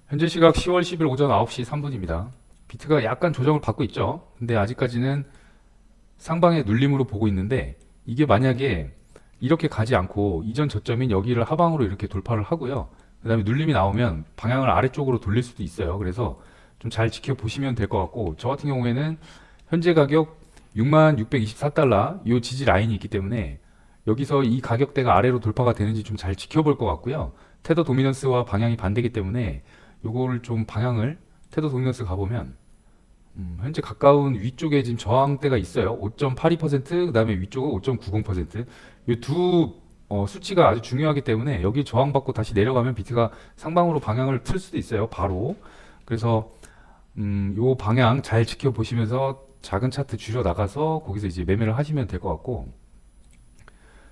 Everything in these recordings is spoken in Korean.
현재 시각 10월 10일 오전 9시 3분입니다. 비트가 약간 조정을 받고 있죠. 근데 아직까지는 상방의 눌림으로 보고 있는데 이게 만약에 이렇게 가지 않고 이전 저점인 여기를 하방으로 이렇게 돌파를 하고요. 그 다음에 눌림이 나오면 방향을 아래쪽으로 돌릴 수도 있어요. 그래서 좀 잘 지켜보시면 될 것 같고, 저 같은 경우에는 현재 가격 6624달러 이 지지 라인이 있기 때문에 여기서 이 가격대가 아래로 돌파가 되는지 좀 잘 지켜볼 것 같고요. 테더 도미넌스와 방향이 반대이기 때문에 요거를 좀 방향을, 테더 도미넌스 가보면 현재 가까운 위쪽에 지금 저항대가 있어요. 5.82%, 그 다음에 위쪽은 5.90%. 이 두 수치가 아주 중요하기 때문에 여기 저항받고 다시 내려가면 비트가 상방으로 방향을 틀 수도 있어요. 바로. 그래서 요 방향 잘 지켜보시면서 작은 차트 줄여 나가서 거기서 이제 매매를 하시면 될 것 같고,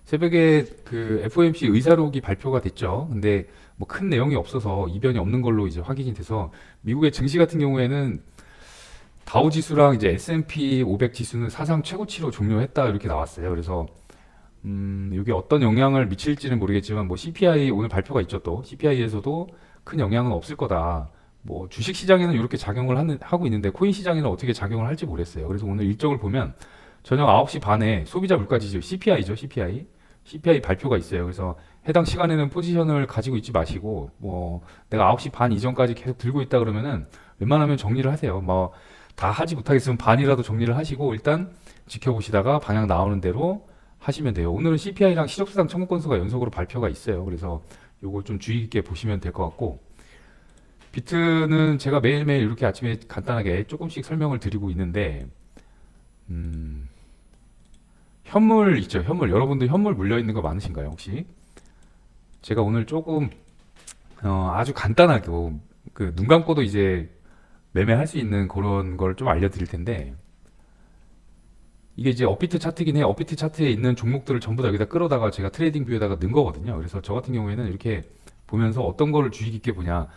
새벽에 그 FOMC 의사록이 발표가 됐죠. 근데 뭐 큰 내용이 없어서 이변이 없는 걸로 이제 확인이 돼서, 미국의 증시 같은 경우에는 다우 지수랑 이제 S&P 500 지수는 사상 최고치로 종료했다 이렇게 나왔어요. 그래서 이게 어떤 영향을 미칠지는 모르겠지만, 뭐 CPI 오늘 발표가 있죠. 또 CPI에서도 큰 영향은 없을 거다. 뭐 주식 시장에는 이렇게 작용을 하고 있는데 코인 시장에는 어떻게 작용을 할지 모르겠어요. 그래서 오늘 일정을 보면 저녁 9시 반에 소비자 물가지수 CPI죠. CPI 발표가 있어요. 그래서 해당 시간에는 포지션을 가지고 있지 마시고, 뭐 내가 9시 반 이전까지 계속 들고 있다 그러면은 웬만하면 정리를 하세요. 뭐 다 하지 못하겠으면 반이라도 정리를 하시고 일단 지켜보시다가 방향 나오는 대로 하시면 돼요. 오늘은 CPI랑 실업수당 청구 건수가 연속으로 발표가 있어요. 그래서 요걸 좀 주의 깊게 보시면 될 것 같고, 비트는 제가 매일매일 이렇게 아침에 간단하게 조금씩 설명을 드리고 있는데, 현물 있죠. 현물. 여러분들 현물 물려 있는 거 많으신가요, 혹시? 제가 오늘 조금 아주 간단하게 그 눈 감고도 이제 매매할 수 있는 그런 걸 좀 알려드릴 텐데, 이게 이제 업비트 차트긴 해요. 업비트 차트에 있는 종목들을 전부 다 여기다 끌어다가 제가 트레이딩 뷰에다가 넣은 거거든요. 그래서 저 같은 경우에는 이렇게 보면서 어떤 거를 주의 깊게 보냐.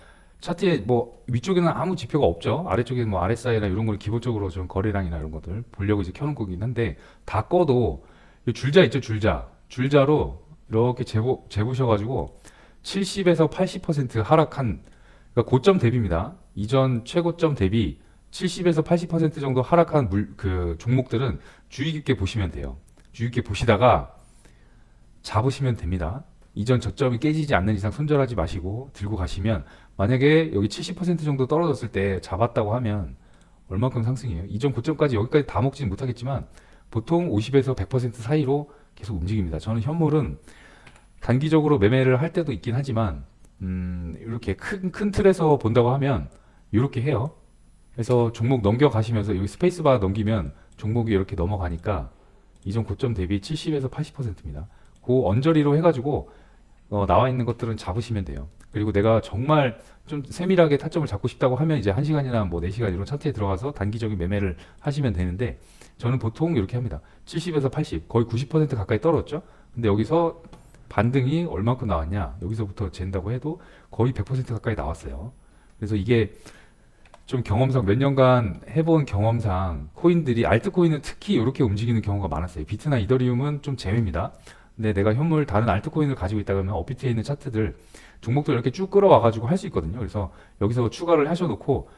차트에 뭐 위쪽에는 아무 지표가 없죠. 아래쪽에는 뭐 RSI나 이런 걸 기본적으로 좀 거래량이나 이런 것들 보려고 이제 켜놓은 거긴 한데, 다 꺼도 이 줄자 있죠. 줄자로 이렇게 재보셔가지고 70에서 80% 하락한, 그러니까 고점 대비입니다. 이전 최고점 대비 70에서 80% 정도 하락한 그 종목들은 주의 깊게 보시면 돼요. 주의 깊게 보시다가 잡으시면 됩니다. 이전 저점이 깨지지 않는 이상 손절하지 마시고 들고 가시면, 만약에 여기 70% 정도 떨어졌을 때 잡았다고 하면 얼마큼 상승이에요? 이전 고점까지 여기까지 다 먹지는 못하겠지만 보통 50에서 100% 사이로 계속 움직입니다. 저는 현물은 단기적으로 매매를 할 때도 있긴 하지만 이렇게 큰 틀에서 본다고 하면 이렇게 해요. 그래서 종목 넘겨가시면서 여기 스페이스바 넘기면 종목이 이렇게 넘어가니까 이전 고점 대비 70에서 80%입니다. 그 언저리로 해가지고 나와 있는 것들은 잡으시면 돼요. 그리고 내가 정말 좀 세밀하게 타점을 잡고 싶다고 하면 이제 1시간이나 뭐 4시간 이런 차트에 들어가서 단기적인 매매를 하시면 되는데, 저는 보통 이렇게 합니다. 70에서 80, 거의 90% 가까이 떨어졌죠? 근데 여기서 반등이 얼마큼 나왔냐? 여기서부터 잰다고 해도 거의 100% 가까이 나왔어요. 그래서 이게 좀 경험상, 몇 년간 해본 경험상 코인들이, 알트코인은 특히 이렇게 움직이는 경우가 많았어요. 비트나 이더리움은 좀 재미입니다. 근데 내가 현물 다른 알트코인을 가지고 있다 그러면 업비트에 있는 차트들 종목들 이렇게 쭉 끌어와가지고 할 수 있거든요. 그래서 여기서 추가를 하셔놓고,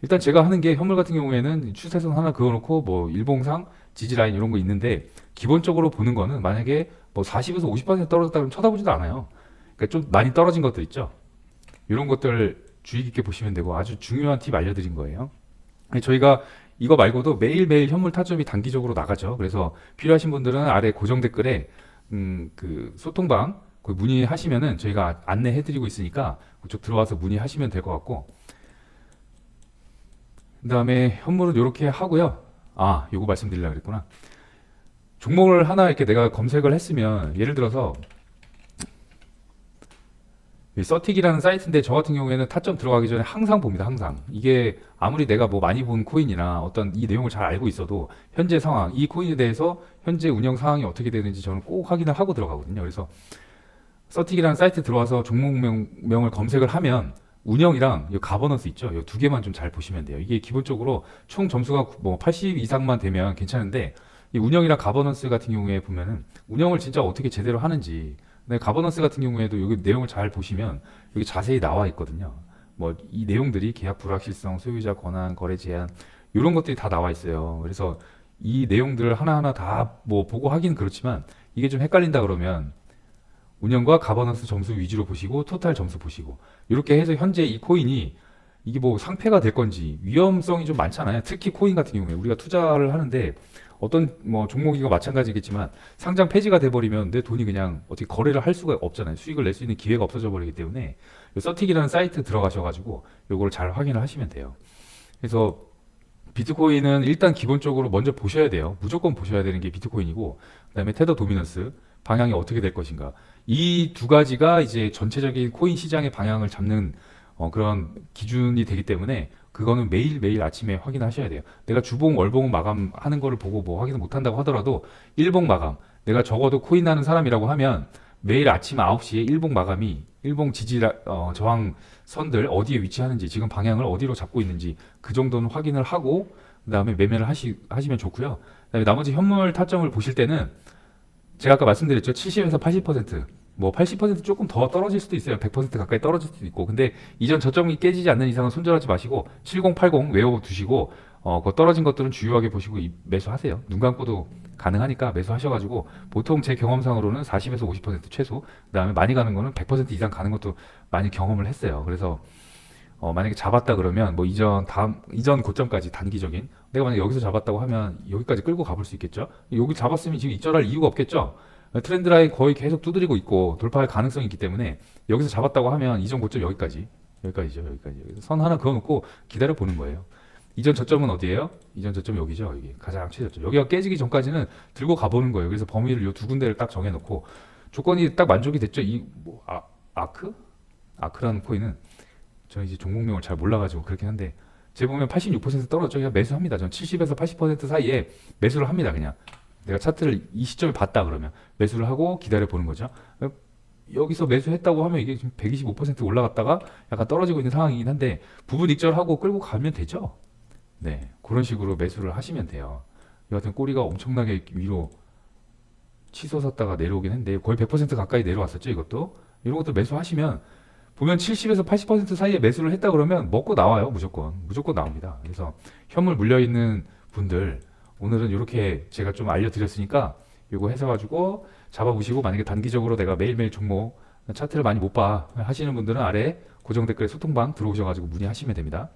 일단 제가 하는 게 현물 같은 경우에는 추세선 하나 그어놓고 뭐 일봉상 지지라인 이런 거 있는데, 기본적으로 보는 거는 만약에 뭐 40에서 50% 떨어졌다 그러면 쳐다보지도 않아요. 그러니까 좀 많이 떨어진 것들 있죠. 이런 것들 주의 깊게 보시면 되고, 아주 중요한 팁 알려드린 거예요. 저희가 이거 말고도 매일매일 현물 타점이 단기적으로 나가죠. 그래서 필요하신 분들은 아래 고정 댓글에 그 소통방 거기 문의하시면은 저희가 안내해드리고 있으니까 그쪽 들어와서 문의하시면 될 것 같고, 그 다음에 현물은 이렇게 하고요. 아, 요거 말씀드리려고 그랬구나. 종목을 하나 이렇게 내가 검색을 했으면, 예를 들어서 서틱이라는 사이트인데, 저 같은 경우에는 타점 들어가기 전에 항상 봅니다. 항상. 이게 아무리 내가 뭐 많이 본 코인이나 어떤 이 내용을 잘 알고 있어도 현재 상황, 이 코인에 대해서 현재 운영 상황이 어떻게 되는지 저는 꼭 확인을 하고 들어가거든요. 그래서 서틱이라는 사이트 들어와서 종목명을 검색을 하면 운영이랑 이 가버넌스 있죠. 이 두 개만 좀 잘 보시면 돼요. 이게 기본적으로 총 점수가 뭐 80 이상만 되면 괜찮은데, 이 운영이랑 가버넌스 같은 경우에 보면은 운영을 진짜 어떻게 제대로 하는지, 네, 가버넌스 같은 경우에도 여기 내용을 잘 보시면 여기 자세히 나와 있거든요. 뭐 이 내용들이 계약 불확실성, 소유자 권한, 거래 제한 이런 것들이 다 나와 있어요. 그래서 이 내용들을 하나하나 다 뭐 보고 하긴 그렇지만 이게 좀 헷갈린다 그러면 운영과 가버넌스 점수 위주로 보시고 토탈 점수 보시고 이렇게 해서 현재 이 코인이 이게 뭐 상폐가 될 건지 위험성이 좀 많잖아요. 특히 코인 같은 경우에 우리가 투자를 하는데 어떤 뭐 종목이가 마찬가지겠지만 상장 폐지가 돼버리면 내 돈이 그냥 어떻게 거래를 할 수가 없잖아요. 수익을 낼 수 있는 기회가 없어져 버리기 때문에 서틱이라는 사이트 들어가셔가지고 요거를 잘 확인을 하시면 돼요. 그래서 비트코인은 일단 기본적으로 먼저 보셔야 돼요. 무조건 보셔야 되는 게 비트코인이고, 그다음에 테더 도미넌스 방향이 어떻게 될 것인가. 이 두 가지가 이제 전체적인 코인 시장의 방향을 잡는 그런 기준이 되기 때문에 그거는 매일매일 아침에 확인하셔야 돼요. 내가 주봉, 월봉 마감하는 거를 보고 뭐 확인을 못 한다고 하더라도 일봉 마감, 내가 적어도 코인 하는 사람이라고 하면 매일 아침 9시에 일봉 마감이 일봉 지지 저항 선들 어디에 위치하는지 지금 방향을 어디로 잡고 있는지 그 정도는 확인을 하고 그다음에 매매를 하시면 좋고요. 그다음에 나머지 현물 타점을 보실 때는 제가 아까 말씀드렸죠. 70에서 80%, 뭐 80% 조금 더 떨어질 수도 있어요. 100% 가까이 떨어질 수도 있고. 근데 이전 저점이 깨지지 않는 이상은 손절하지 마시고 7080 외워두시고 그 떨어진 것들은 주요하게 보시고 매수하세요. 눈 감고도 가능하니까 매수하셔가지고 보통 제 경험상으로는 40에서 50% 최소, 그다음에 많이 가는 거는 100% 이상 가는 것도 많이 경험을 했어요. 그래서 만약에 잡았다 그러면 뭐 이전 고점까지 단기적인 내가 만약에 여기서 잡았다고 하면 여기까지 끌고 가볼 수 있겠죠. 여기 잡았으면 지금 익절할 이유가 없겠죠. 트렌드 라인 거의 계속 두드리고 있고 돌파할 가능성이 있기 때문에 여기서 잡았다고 하면 이전 고점 여기까지죠. 여기까지. 여기서 선 하나 그어놓고 기다려 보는 거예요. 이전 저점은 어디예요? 이전 저점 여기죠. 여기 가장 최저점. 여기가 깨지기 전까지는 들고 가보는 거예요. 그래서 범위를 요 두 군데를 딱 정해놓고 조건이 딱 만족이 됐죠. 이뭐 아크라는 코인은 저 이제 종목명을 잘 몰라가지고 그렇긴 한데 제 보면 86% 떨어져 그냥 매수합니다. 전 70에서 80% 사이에 매수를 합니다. 그냥 내가 차트를 이 시점에 봤다 그러면 매수를 하고 기다려 보는 거죠. 여기서 매수했다고 하면 이게 지금 125% 올라갔다가 약간 떨어지고 있는 상황이긴 한데 부분 익절하고 끌고 가면 되죠. 네, 그런 식으로 매수를 하시면 돼요. 여하튼 꼬리가 엄청나게 위로 치솟았다가 내려오긴 했는데 거의 100% 가까이 내려왔었죠. 이것도 이런 것도 매수하시면 보면 70에서 80% 사이에 매수를 했다 그러면 먹고 나와요. 무조건 나옵니다. 그래서 현물 물려있는 분들 오늘은 이렇게 제가 좀 알려드렸으니까 이거 해서 잡아보시고, 만약에 단기적으로 내가 매일매일 종목 차트를 많이 못 봐 하시는 분들은 아래 고정 댓글에 소통방 들어오셔가지고 문의하시면 됩니다.